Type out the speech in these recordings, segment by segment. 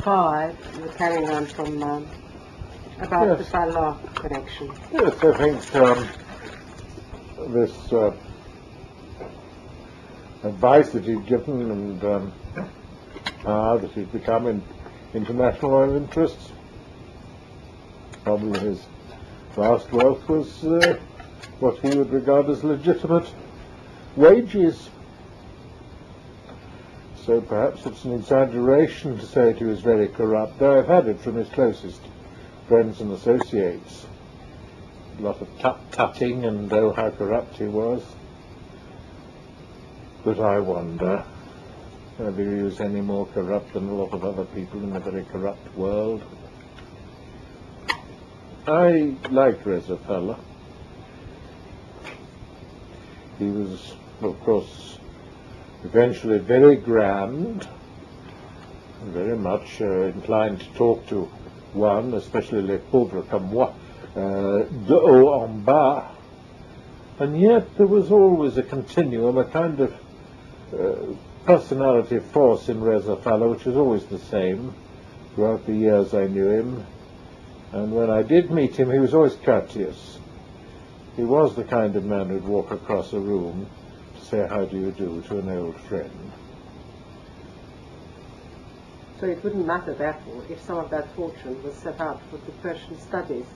5, you were carrying on from about the Fallah connection. Yes, I think this advice that he'd given and that he'd become in international oil interests, probably his vast wealth was what he would regard as legitimate wages. So perhaps it's an exaggeration to say that he was very corrupt, though I've had it from his closest friends and associates. A lot of tut-tutting and oh how corrupt he was. But I wonder whether he was any more corrupt than a lot of other people in a very corrupt world. I liked Reza Falla. He was, of course, eventually very grand, and very much inclined to talk to one, especially les pauvres comme moi, de haut en bas. And yet there was always a continuum, a kind of personality force in Reza Falla, which was always the same throughout the years I knew him. And when I did meet him, he was always courteous. He was the kind of man who'd walk across a room to say, how do you do, to an old friend. So it wouldn't matter, therefore, if some of that fortune was set out for the Persian studies,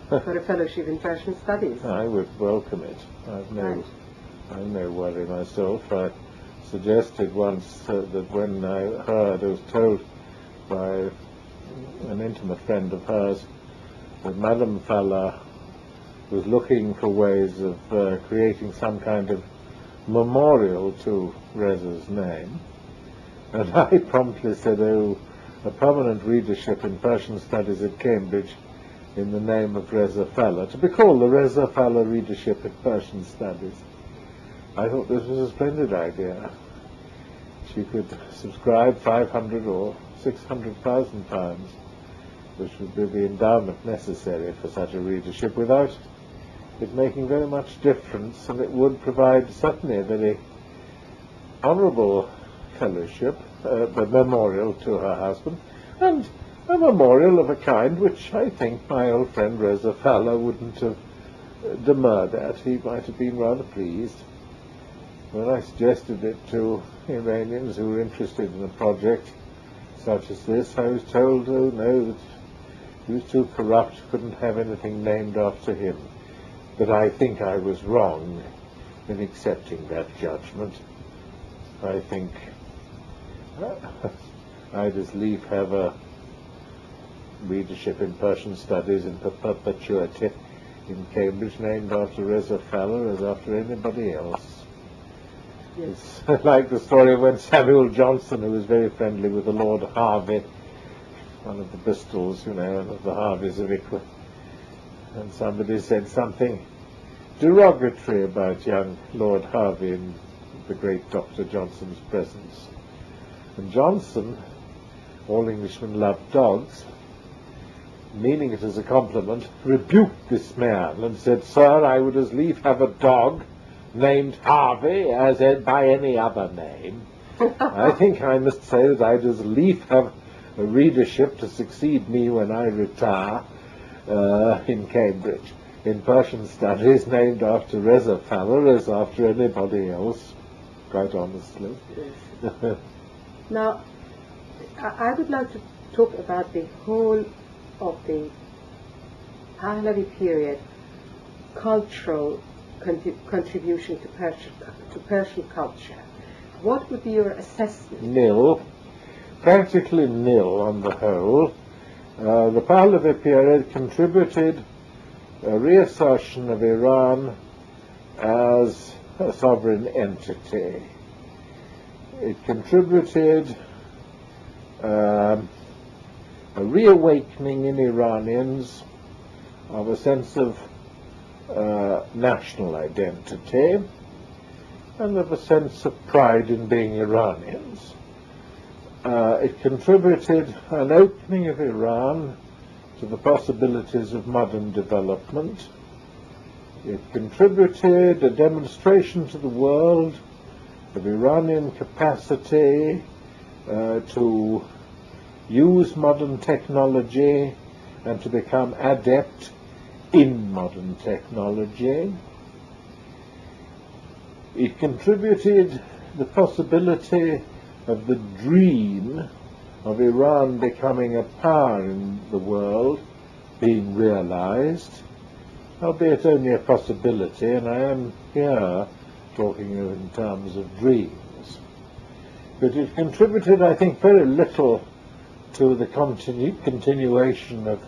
for a fellowship in Persian studies. I would welcome it. I've no worry myself. I suggested once that when I was told by an intimate friend of hers that Madame Falla was looking for ways of creating some kind of memorial to Reza's name, and I promptly said, oh, a permanent readership in Persian studies at Cambridge in the name of Reza Falla, to be called the Reza Falla Readership in Persian Studies. I thought this was a splendid idea. She could subscribe 500 or 600,000 pounds, which would be the endowment necessary for such a readership, without it making very much difference, and it would provide certainly a very honourable fellowship, a memorial to her husband, and a memorial of a kind which I think my old friend Reza Falla wouldn't have demurred at. He might have been rather pleased. When I suggested it to Iranians who were interested in a project such as this, I was told, oh no, that he was too corrupt, couldn't have anything named after him. But I think I was wrong in accepting that judgment. I think I'd as lief have a readership in Persian studies in perpetuity in Cambridge named after Reza Falla as after anybody else. Yes. It's like the story of when Samuel Johnson, who was very friendly with the Lord Harvey, one of the Bristols, of the Harveys of Ickworth, and somebody said something derogatory about young Lord Harvey in the great Dr. Johnson's presence. And Johnson, all Englishmen love dogs, meaning it as a compliment, rebuked this man and said, sir, I would as lief have a dog named Harvey as by any other name. I think I must say that I'd as lief have a readership to succeed me when I retire in Cambridge in Persian studies named after Reza Falla as after anybody else, quite honestly. Yes. Now, I would like to talk about the whole of the Pahlavi period cultural contribution to Persian culture. What would be your assessment? Nil. Practically nil on the whole. The Pahlavi period contributed a reassertion of Iran as a sovereign entity. It contributed a reawakening in Iranians of a sense of national identity and of a sense of pride in being Iranians. It contributed an opening of Iran to the possibilities of modern development. It contributed a demonstration to the world of Iranian capacity to use modern technology and to become adept in modern technology. It contributed the possibility of the dream of Iran becoming a power in the world being realized, albeit only a possibility, and I am here talking in terms of dreams. But it contributed, I think, very little to the continuation of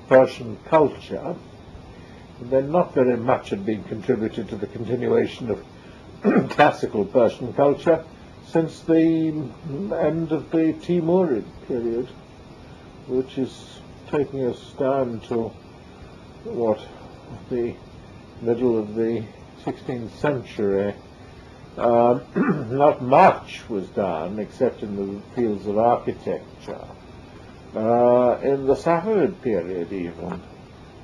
Persian culture. And then not very much had been contributed to the continuation of classical Persian culture since the end of the Timurid period, which is taking us down to, the middle of the 16th century. Not much was done, except in the fields of architecture. In the Safavid period, even,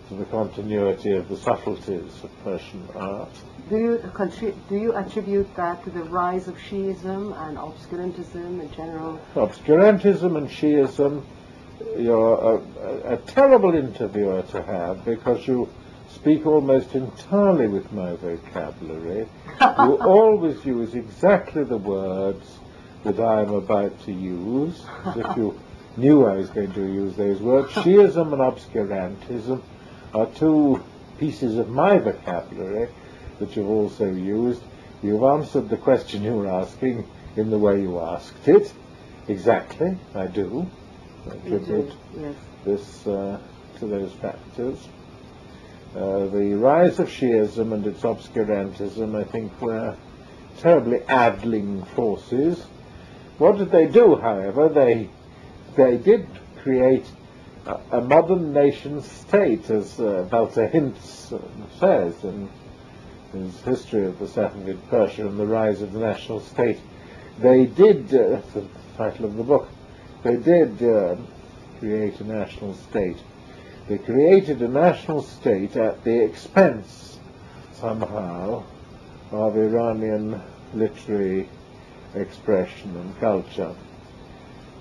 to the continuity of the subtleties of Persian art. Do you attribute that to the rise of Shiism and obscurantism in general? Obscurantism and Shiism, you're a terrible interviewer to have, because you speak almost entirely with my vocabulary. You always use exactly the words that I am about to use, as if you knew I was going to use those words. Shiism and obscurantism are two pieces of my vocabulary that you've also used. You've answered the question you were asking in the way you asked it. Exactly, I do. I attribute this to those factors. The rise of Shiism and its obscurantism, I think, were terribly addling forces. What did they do, however? They did create a modern nation state, as Walter Hintz says in his history of the Safavid Persia and the rise of the national state. They did, that's the title of the book, they did create a national state. They created a national state at the expense, somehow, of Iranian literary expression and culture.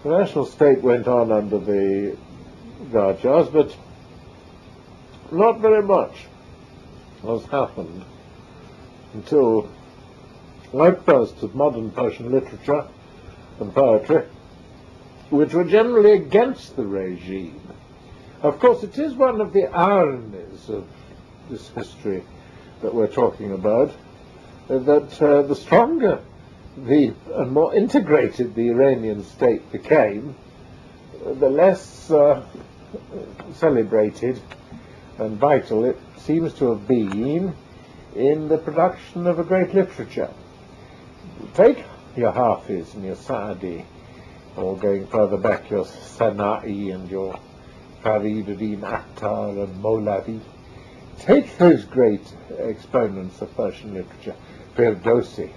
The national state went on under the Gajahs, but not very much has happened until outbursts of modern Persian literature and poetry, which were generally against the regime. Of course, it is one of the ironies of this history that we're talking about, that the stronger and more integrated the Iranian state became, the less celebrated and vital it seems to have been in the production of a great literature. Take your Hafiz and your Sa'di, or going further back, your Sana'i and your Fariduddin Attar and Mawlavi. Take those great exponents of Persian literature, Ferdowsi.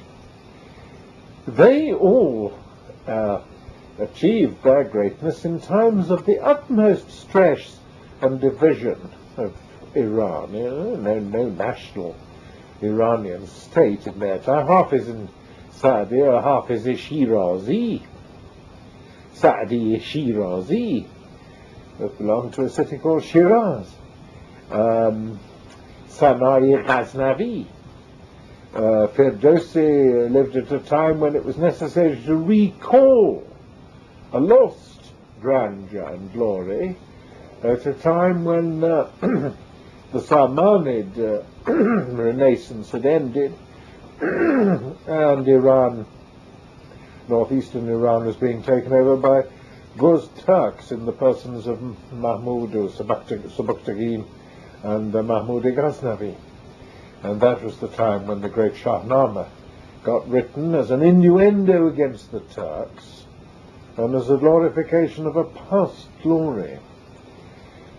They all achieved their greatness in times of the utmost stress and division of Iran. No national Iranian state in their time. Hafiz and Sa'di, or Hafiz Shirazi, Sa'di Shirazi, that belonged to a city called Shiraz. Sana'i Ghaznavi. Ferdowsi lived at a time when it was necessary to recall a lost grandeur and glory, at a time when the Samanid Renaissance had ended and Iran, northeastern Iran, was being taken over by Guz Turks in the persons of Mahmud Sabakhtagin and Mahmud Ghaznavi. And that was the time when the great Shahnameh got written as an innuendo against the Turks and as a glorification of a past glory.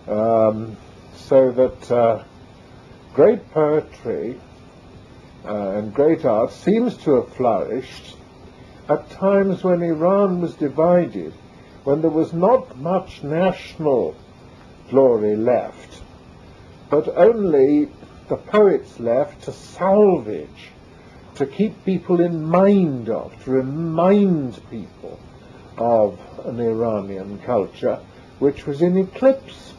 So that great poetry and great art seems to have flourished at times when Iran was divided, when there was not much national glory left, but only the poets left to salvage, to keep people in mind of, to remind people of an Iranian culture which was in eclipse.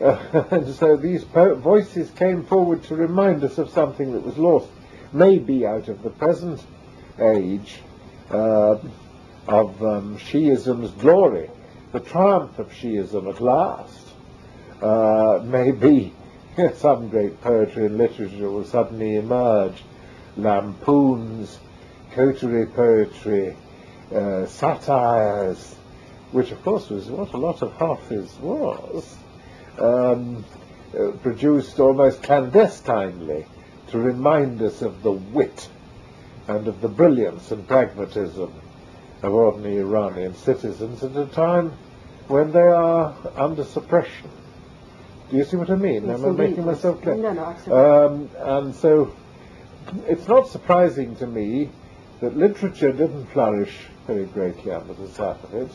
And so these voices came forward to remind us of something that was lost, maybe out of the present age of Shiism's glory, the triumph of Shiism at last. Maybe some great poetry and literature will suddenly emerge, lampoons, coterie poetry, satires, which of course was what a lot of Hafiz was, produced almost clandestinely to remind us of the wit and of the brilliance and pragmatism of ordinary Iranian citizens at a time when they are under suppression. Do you see what I mean? Yes, Am I making myself clear? No, absolutely. And so it's not surprising to me that literature didn't flourish very greatly under the Safavids.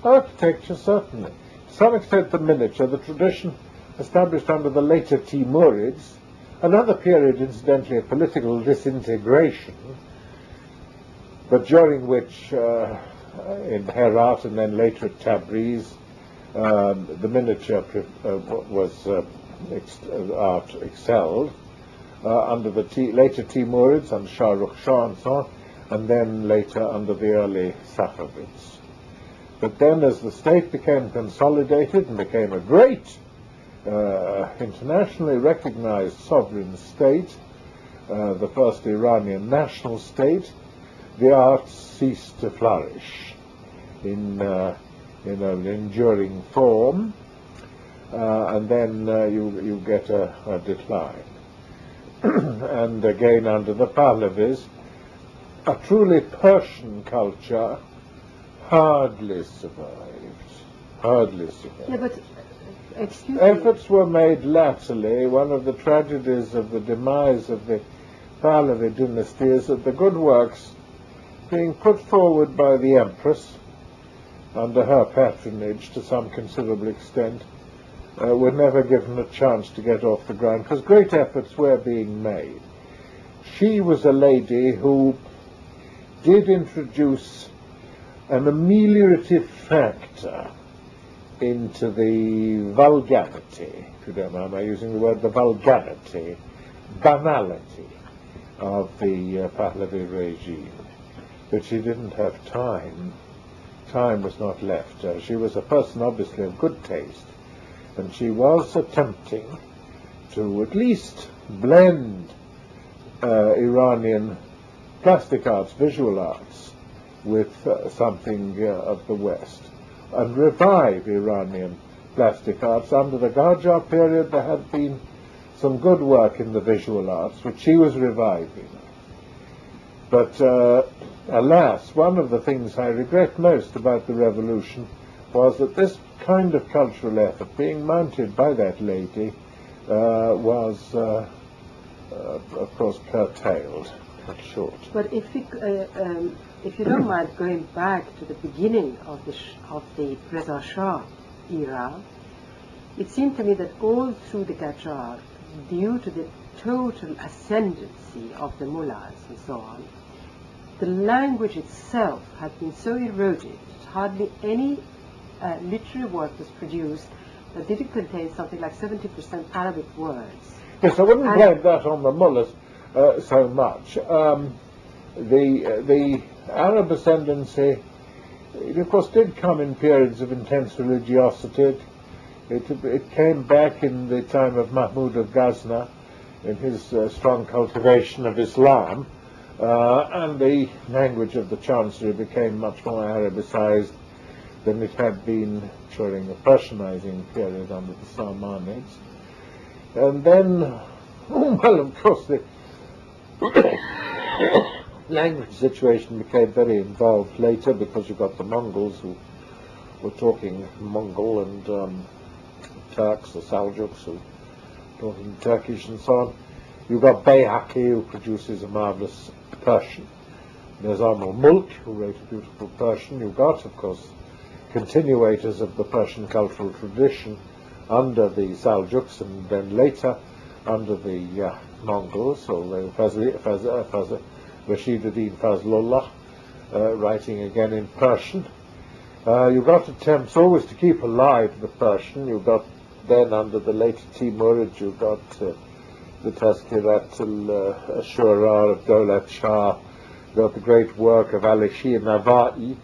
Architecture, certainly. To some extent, the miniature, the tradition established under the later Timurids, another period, incidentally, of political disintegration, but during which, in Herat and then later at Tabriz, the miniature art excelled, under the later Timurids, under Shah Rukh Shah and so on, and then later under the early Safavids. But then as the state became consolidated and became a great internationally recognized sovereign state, the first Iranian national state, the arts ceased to flourish in an enduring form, and then you get a decline. And again under the Pahlavis, a truly Persian culture hardly survived. Yeah, but excuse me. Efforts were made latterly. One of the tragedies of the demise of the Pahlavi dynasty is that the good works being put forward by the Empress under her patronage to some considerable extent were never given a chance to get off the ground, because great efforts were being made. She was a lady who did introduce an ameliorative factor into the vulgarity, if you don't mind my using the word, the vulgarity, banality of the Pahlavi regime. But she didn't have time. Time was not left her. She was a person obviously of good taste, and she was attempting to at least blend Iranian plastic arts, visual arts, with something of the West, and revive Iranian plastic arts. Under the Qajar period there had been some good work in the visual arts, which she was reviving. But alas, one of the things I regret most about the revolution was that this kind of cultural effort being mounted by that lady was, of course, curtailed, cut short. But if you don't mind going back to the beginning of the Reza Shah era, it seemed to me that all through the Qajar, due to the total ascendancy of the mullahs and so on, the language itself had been so eroded that hardly any literary work was produced that didn't contain something like 70% Arabic words. Yes, I wouldn't blame that on the mullahs so much. The Arab ascendancy, it of course did come in periods of intense religiosity. It came back in the time of Mahmud of Ghazna, in his strong cultivation of Islam, and the language of the Chancery became much more Arabicized than it had been during the Persianizing period under the Samanids. And then, well, of course, the language situation became very involved later, because you got the Mongols who were talking Mongol, and Turks, the Seljuks, who were talking Turkish and so on. You got Bayhaqi, who produces a marvelous Persian. There's al-Mulk, who wrote a beautiful Persian. You got, of course, continuators of the Persian cultural tradition under the Seljuks, and then later under the Mongols, although Rashid ad-Din Fazlullah writing again in Persian. You got attempts always to keep alive the Persian. You got then under the later Timurids, you got the Tazkirat al-Shura of Dawlat Shah. You got the great work of Ali Shir Navai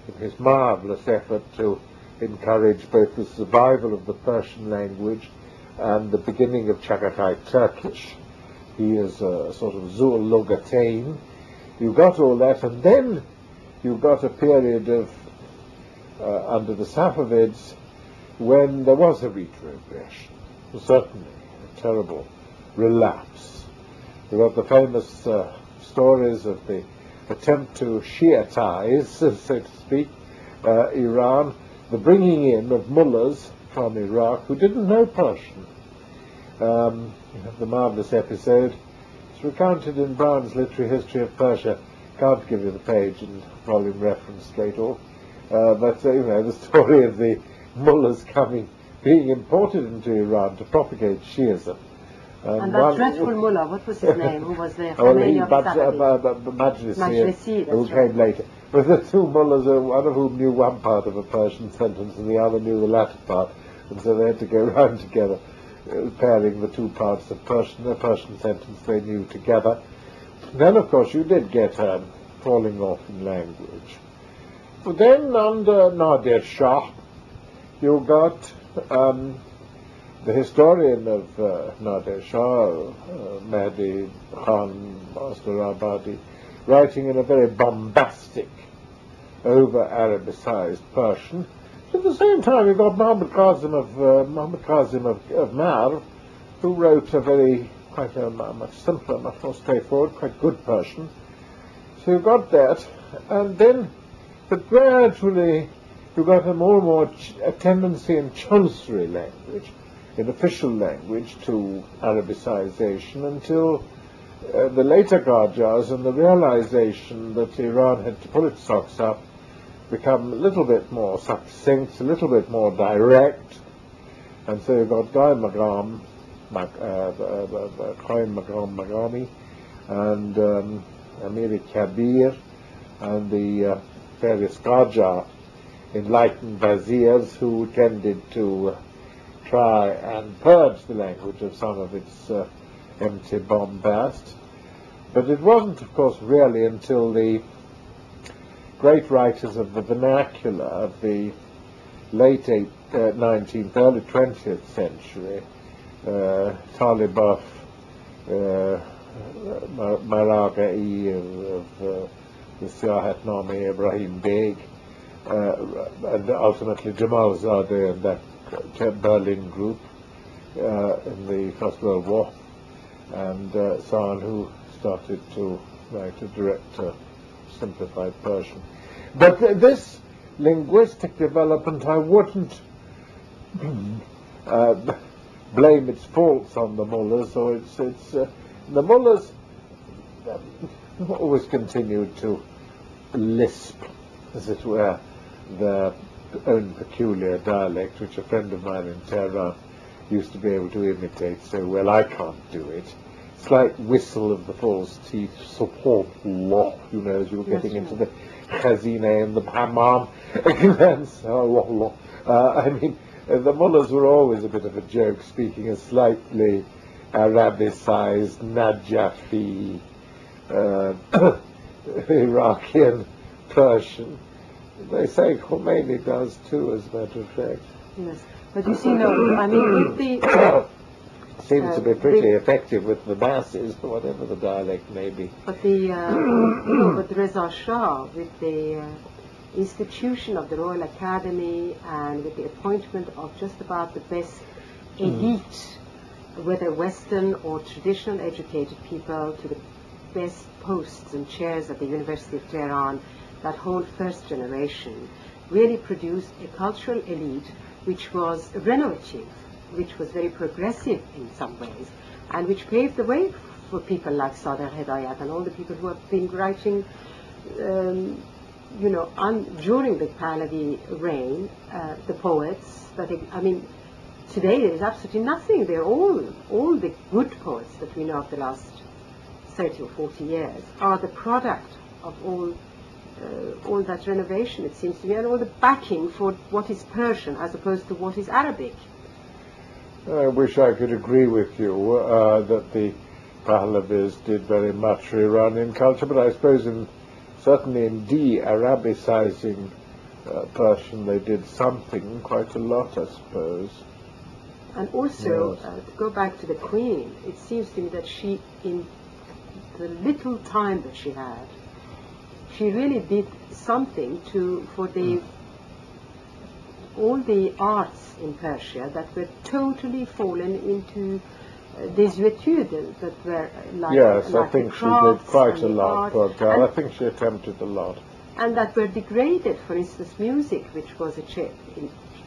in his marvelous effort to encourage both the survival of the Persian language and the beginning of Chagatai Turkish. He is a sort of Zul Logatain. You got all that, and then you got a period of under the Safavids when there was a retrogression, certainly a terrible relapse. You got the famous stories of the attempt to Shiitize, so to speak, Iran, the bringing in of mullahs from Iraq who didn't know Persian. You have the marvelous episode. It's recounted in Brown's Literary History of Persia. Can't give you the page and volume reference straight off. But the story of the mullahs being imported into Iran to propagate Shiism. And that dreadful mullah, what was his name? Who was the Khomeini of Majlisi, who came later. But the two mullahs, one of whom knew one part of a Persian sentence and the other knew the latter part, and so they had to go round together, pairing the two parts of the Persian sentence they knew together. Then, of course, you did get falling off in language. But then, under Nadir Shah, you got the historian of Nadir Shah, Mahdi Khan Astarabadi, writing in a very bombastic, over-Arabicized Persian. At the same time, you got Muhammad Qasim of Marv, who wrote a quite much simpler, much more straightforward, quite good Persian. So you got that, and then, but gradually, you got a more and more a tendency in Chancery language, in official language, to Arabicization until the later Qajars and the realization that Iran had to pull its socks up, become a little bit more succinct, a little bit more direct, and so you've got Qaim Magami, and Amir Kabir, and the various Qajar enlightened viziers who tended to try and purge the language of some of its empty bombast. But it wasn't, of course, really until the great writers of the vernacular of the late 19th, early 20th century, Taliboff, Maragai of the Siyahatname, Ibrahim Beg, and ultimately Jamal Zadeh and that Berlin group in the First World War, and so on, who started to write a direct simplified Persian. But this linguistic development, I wouldn't blame its faults on the mullahs, or the mullahs always continued to lisp, as it were, their own peculiar dialect, which a friend of mine in Tehran used to be able to imitate so well. I can't do it. It's like whistle of the false teeth, subhanallah, as you were getting into the khazina and the hammam. I mean, the mullahs were always a bit of a joke, speaking a slightly Arabicized, Najafi, Iraqi Persian. They say Khomeini does too, as a matter of fact. Yes, but you see, no, I mean, with the seems to be pretty effective with the masses, whatever the dialect may be. But the with Reza Shah, with the institution of the Royal Academy, and with the appointment of just about the best elite, whether Western or traditional educated people, to the best posts and chairs at the University of Tehran, that whole first generation really produced a cultural elite which was renovative, which was very progressive in some ways, and which paved the way for people like صادق, Hidayat, and all the people who have been writing, during the Pahlavi reign, the poets. Today there is absolutely nothing. They're all the good poets that we know of the last 30 or 40 years are the product of all all that renovation, it seems to me, and all the backing for what is Persian as opposed to what is Arabic. I wish I could agree with you that the Pahlavis did very much for Iranian culture, but I suppose certainly in de-Arabicizing Persian they did something, quite a lot, I suppose. And also, Yes. to go back to the Queen, it seems to me that she, in the little time that she had, she really did something for all the arts in Persia that were totally fallen into désuétude, that were like, Yes, like I think the she did crafts quite and a the lot, art, poor girl. I and, think she attempted a lot. and that were degraded. For instance, music, which was in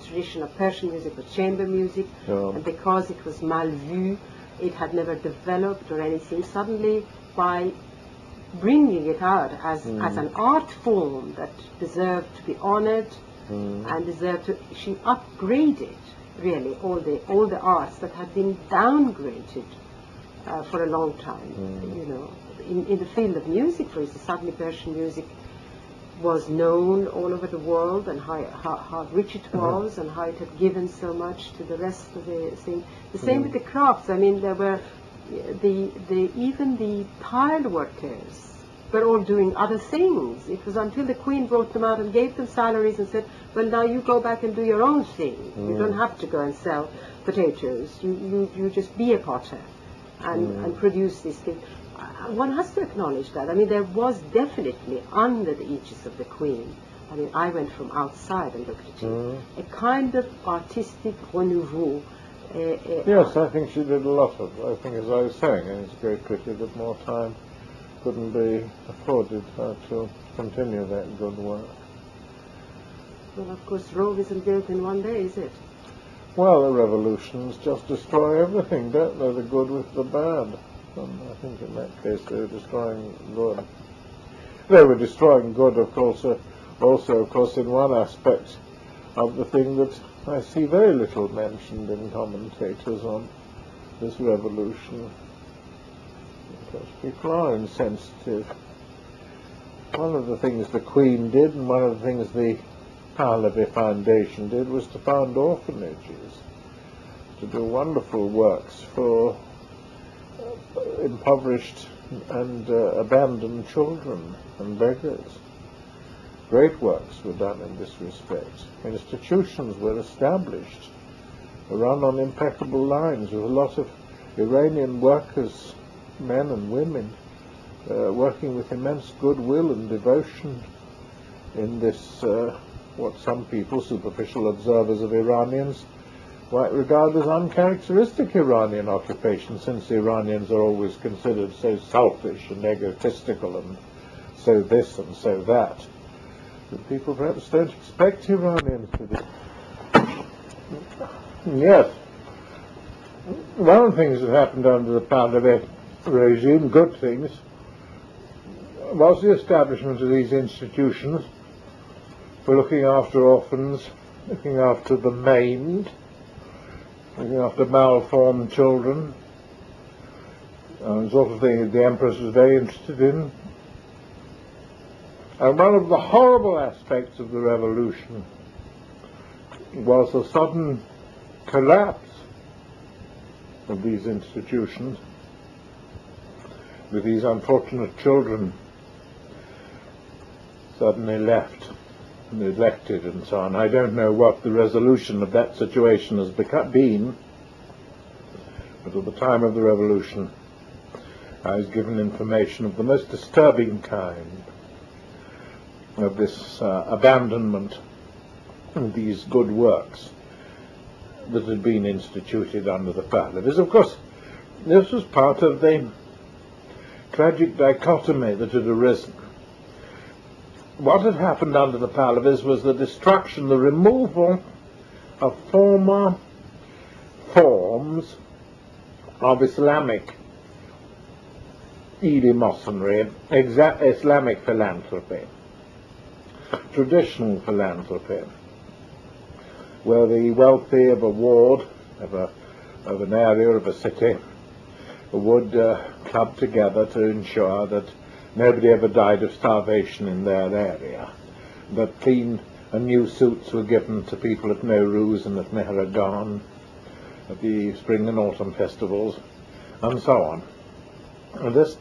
tradition of Persian music, was chamber music, Yeah. and because it was mal vu, it had never developed or anything. Suddenly, by bringing it out as an art form that deserved to be honored and deserved to, she upgraded really all the arts that had been downgraded for a long time. You know, in the field of music, for instance, suddenly Persian music was known all over the world, and how rich it was, and how it had given so much to the rest of the thing. The same with the crafts. I mean, there were even the tile workers were all doing other things. It was until the Queen brought them out and gave them salaries and said, well, now you go back and do your own thing. You don't have to go and sell potatoes. You just be a potter and produce these things. One has to acknowledge that. I mean, there was definitely, under the aegis of the Queen, I mean, I went from outside and looked at it, a kind of artistic renouveau. Yes, I think she did a lot of it. I think, as I was saying, and it's a great pity that more time couldn't be afforded her to continue that good work. Well, of course, Rome isn't built in one day, is it? Well, the revolutions just destroy everything, don't they? The good with the bad. And I think in that case they were destroying good. They were destroying good, of course, also, of course, in one aspect of the thing that I see very little mentioned in commentators on this revolution. Because people are insensitive. One of the things the Queen did, and one of the things the Pahlavi Foundation did, was to found orphanages, to do wonderful works for impoverished and abandoned children and beggars. Great works were done in this respect. Institutions were established, run on impeccable lines, with a lot of Iranian workers, men and women, working with immense goodwill and devotion in this, what some people, superficial observers of Iranians, might regard as uncharacteristic Iranian occupation, since the Iranians are always considered so selfish and egotistical and so this and so that. But people perhaps don't expect Iranians to do. Yes. One of the things that happened under the Pahlavi regime, good things, was the establishment of these institutions for looking after orphans, looking after the maimed, looking after malformed children, sort of thing the Empress was very interested in. And one of the horrible aspects of the revolution was the sudden collapse of these institutions, with these unfortunate children suddenly left, neglected and so on. I don't know what the resolution of that situation has been, but at the time of the revolution I was given information of the most disturbing kind of this abandonment of these good works that had been instituted under the Pahlavis. Of course, this was part of the tragic dichotomy that had arisen. What had happened under the Pahlavis was the destruction, the removal of former forms of Islamic eleemosynary, Islamic philanthropy, traditional philanthropy, where the wealthy of a ward, of an area, of a city, would club together to ensure that nobody ever died of starvation in their area, that clean and new suits were given to people at Nowruz and at Mehragan, at the spring and autumn festivals, and so on. And this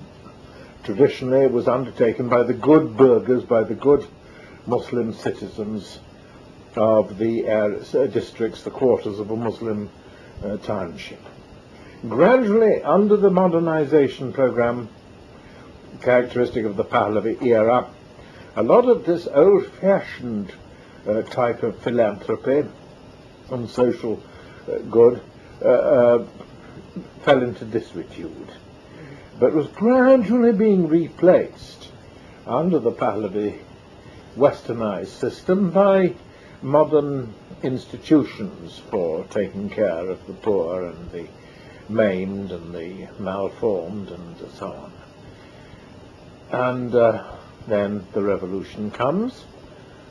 traditionally was undertaken by the good burghers, by the good Muslim citizens of the districts, the quarters of a Muslim township. Gradually, under the modernization program, characteristic of the Pahlavi era, a lot of this old-fashioned type of philanthropy and social good fell into disrepute, but was gradually being replaced under the Pahlavi westernized system by modern institutions for taking care of the poor and the maimed and the malformed and so on. And then the revolution comes,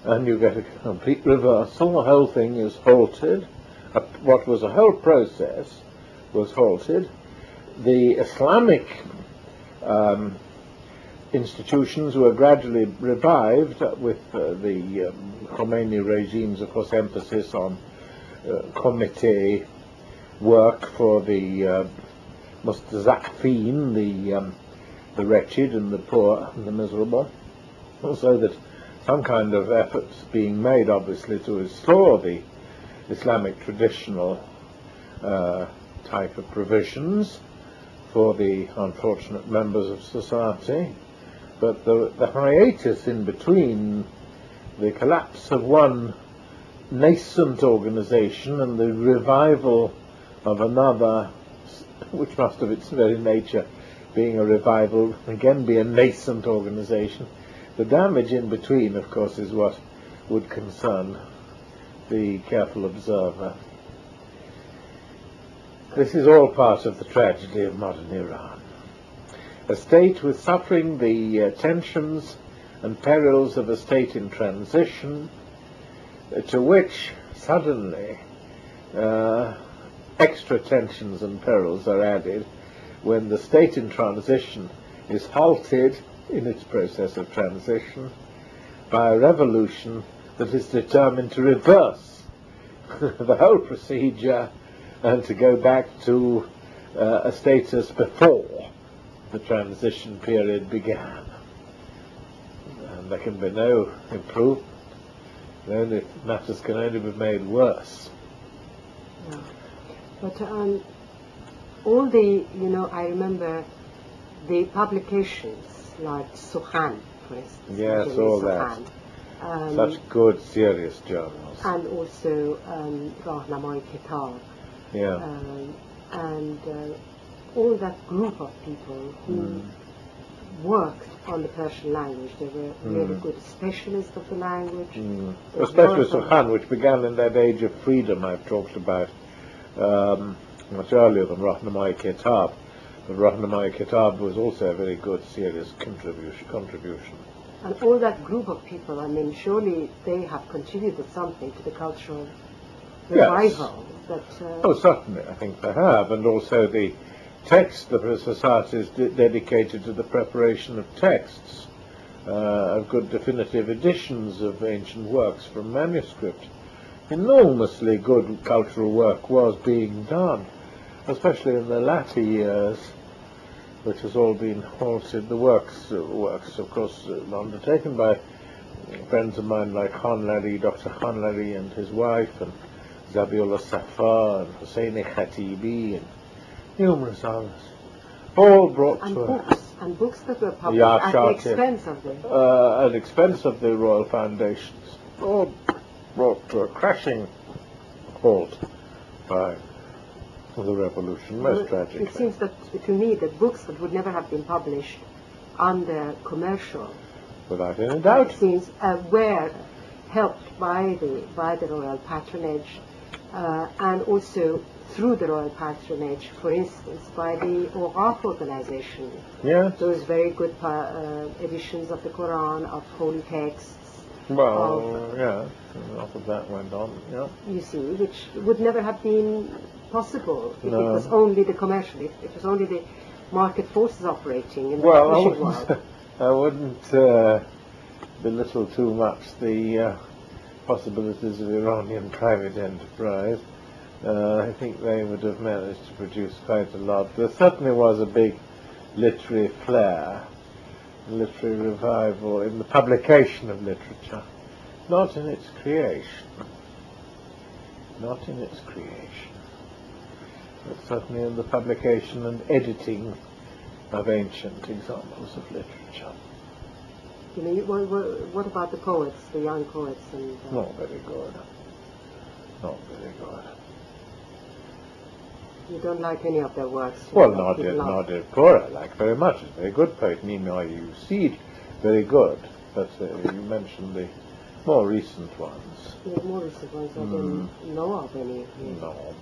and you get a complete reversal. The whole thing is halted. What was a whole process was halted. The Islamic institutions were gradually revived with the Khomeini regime's, of course, emphasis on committee work for the mustazafin, the wretched and the poor and the miserable, so that some kind of efforts being made, obviously, to restore the Islamic traditional type of provisions for the unfortunate members of society. But the hiatus in between the collapse of one nascent organization and the revival of another, which must of its very nature, being a revival, again be a nascent organization, the damage in between, of course, is what would concern the careful observer. This is all part of the tragedy of modern Iran. A state with suffering the tensions and perils of a state in transition, to which suddenly extra tensions and perils are added when the state in transition is halted in its process of transition by a revolution that is determined to reverse the whole procedure and to go back to a status before the transition period began. And there can be no improvement. Then matters can only be made worse. Yeah. But all the, I remember the publications like Sukhan, for instance. Yes, all that. Such good, serious journals. And also Rahnamai Kitab. Yeah. And all that group of people who worked on the Persian language. They were really good specialists of the language. Especially Sukhan, which began in that age of freedom I've talked about much earlier than Rahnamai Kitab. But Rahnamai Kitab was also a very good, serious contribution. And all that group of people, I mean, surely they have contributed something to the cultural revival. Yes. Oh, certainly, I think they have. And also the text of the societies dedicated to the preparation of texts, of good definitive editions of ancient works from manuscript. Enormously good cultural work was being done, especially in the latter years, which has all been halted. The works of course, undertaken by friends of mine like Khanlari, Dr. Khanlari and his wife, and Zabiullah Safa, and Hussein Khatibi, and numerous others, all brought and books that were published at the expense of the royal foundations, all brought to a crashing halt by the revolution, most tragically. It seems that to me that books that would never have been published under commercial, without any doubt, seems were helped by the royal patronage, and also through the royal patronage, for instance, by the Awqaf organization. Yeah. Those very good editions of the Quran, of holy texts. Well, yeah, a lot of that went on, yeah. You see, which would never have been possible if it was only the commercial, if it was only the market forces operating in the publishing world. I wouldn't belittle too much the possibilities of Iranian private enterprise. I think they would have managed to produce quite a lot. There certainly was a big literary flair, literary revival in the publication of literature, not in its creation. Not in its creation, but certainly in the publication and editing of ancient examples of literature. You know, what about the poets, the young poets? And Not very good. Not very good. You don't like any of their works? Well, Nadir Kaur I like very much. He's a very good poet. Nino AIOC, very good. But you mentioned the more recent ones. The more recent ones, I don't know of any. No.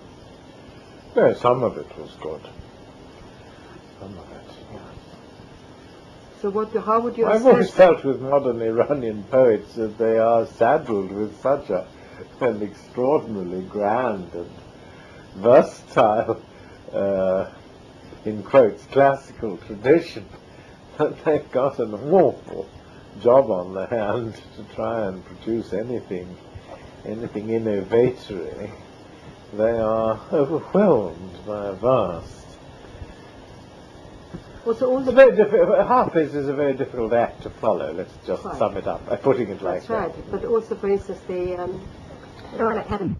Yeah, some of it was good. Some of it, yeah. So how would you I've always felt with modern Iranian poets that they are saddled with such an extraordinarily grand and versatile, in quotes, classical tradition, that they've got an awful job on their hands to try and produce anything innovatory. They are overwhelmed by a vast. Well, so all the Hafiz is a very difficult act to follow. Let's just sum it up by putting it like that. That's right. But also, for instance, the Royal Academy.